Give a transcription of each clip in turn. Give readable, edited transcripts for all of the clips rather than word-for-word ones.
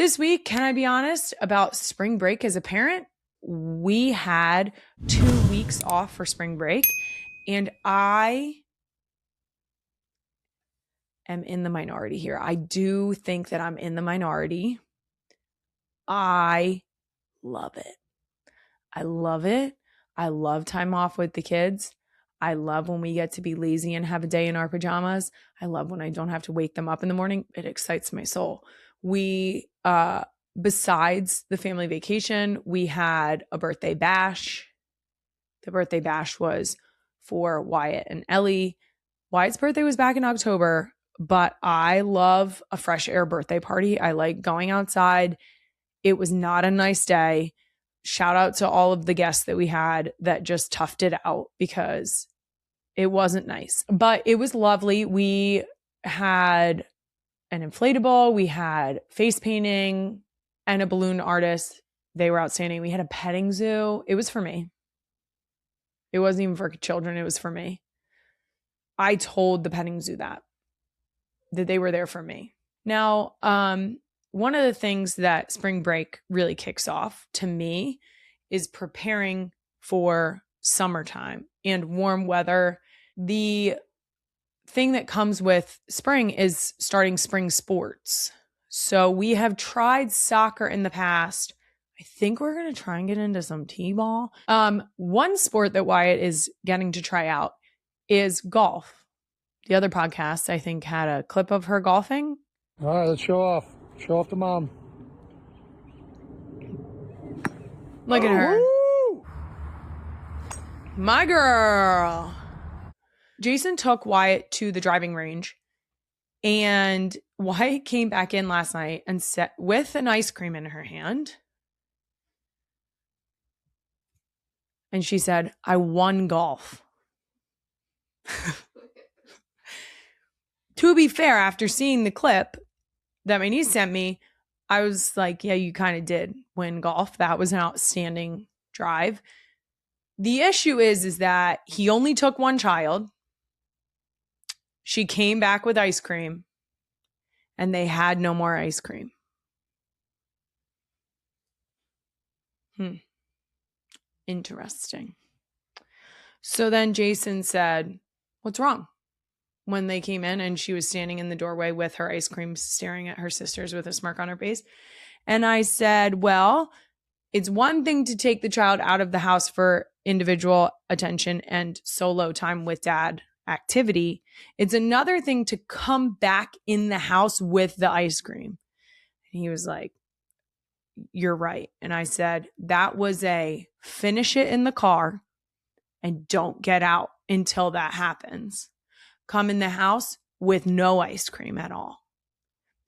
This week, can I be honest about spring break as a parent? We had 2 weeks off for spring break, and I am in the minority here. I do think that I'm in the minority. I love it. I love it. I love time off with the kids. I love when we get to be lazy and have a day in our pajamas. I love when I don't have to wake them up in the morning. It excites my soul. We, besides the family vacation, we had a birthday bash. The birthday bash was for Wyatt and Ellie. Wyatt's birthday was back in October, but I love a fresh air birthday party. I like going outside. It was not a nice day. Shout out to all of the guests that we had that just toughed it out because it wasn't nice, but it was lovely. We had an inflatable, we had face painting and a balloon artist. They were outstanding. We had a petting zoo. It was for me. It wasn't even for children. It was for me. I told the petting zoo that they were there for me. Now, one of the things that spring break really kicks off to me is preparing for summertime and warm weather. The thing that comes with spring is starting spring sports. So we have tried soccer in the past. I think we're going to try and get into some t-ball. One sport that Wyatt is getting to try out is golf. The other podcast, I think, had a clip of her golfing. All right, let's show off. Show off to mom. Look at her. Woo! My girl. Jason took Wyatt to the driving range, and Wyatt came back in last night and sat with an ice cream in her hand. And she said, I won golf. To be fair, after seeing the clip that my niece sent me, I was like, yeah, you kind of did win golf. That was an outstanding drive. The issue is that he only took one child. She came back with ice cream, and they had no more ice cream. Interesting. So then Jason said, what's wrong? When they came in and she was standing in the doorway with her ice cream, staring at her sisters with a smirk on her face. And I said, well, it's one thing to take the child out of the house for individual attention and solo time with dad activity. It's another thing to come back in the house with the ice cream. And he was like, you're right. And I said, that was a finish it in the car and don't get out until that happens. Come in the house with no ice cream at all.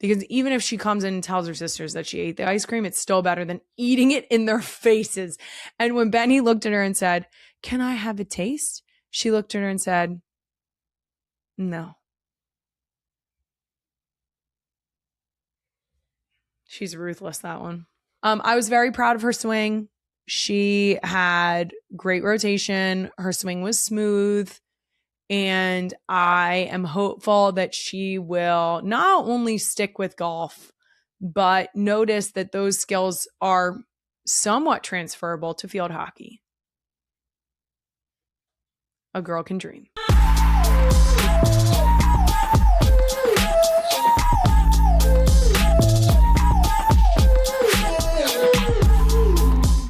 Because even if she comes in and tells her sisters that she ate the ice cream, it's still better than eating it in their faces. And when Benny looked at her and said, can I have a taste? She looked at her and said, no. She's ruthless, that one. I was very proud of her swing. She had great rotation. Her swing was smooth. And I am hopeful that she will not only stick with golf, but notice that those skills are somewhat transferable to field hockey. A girl can dream.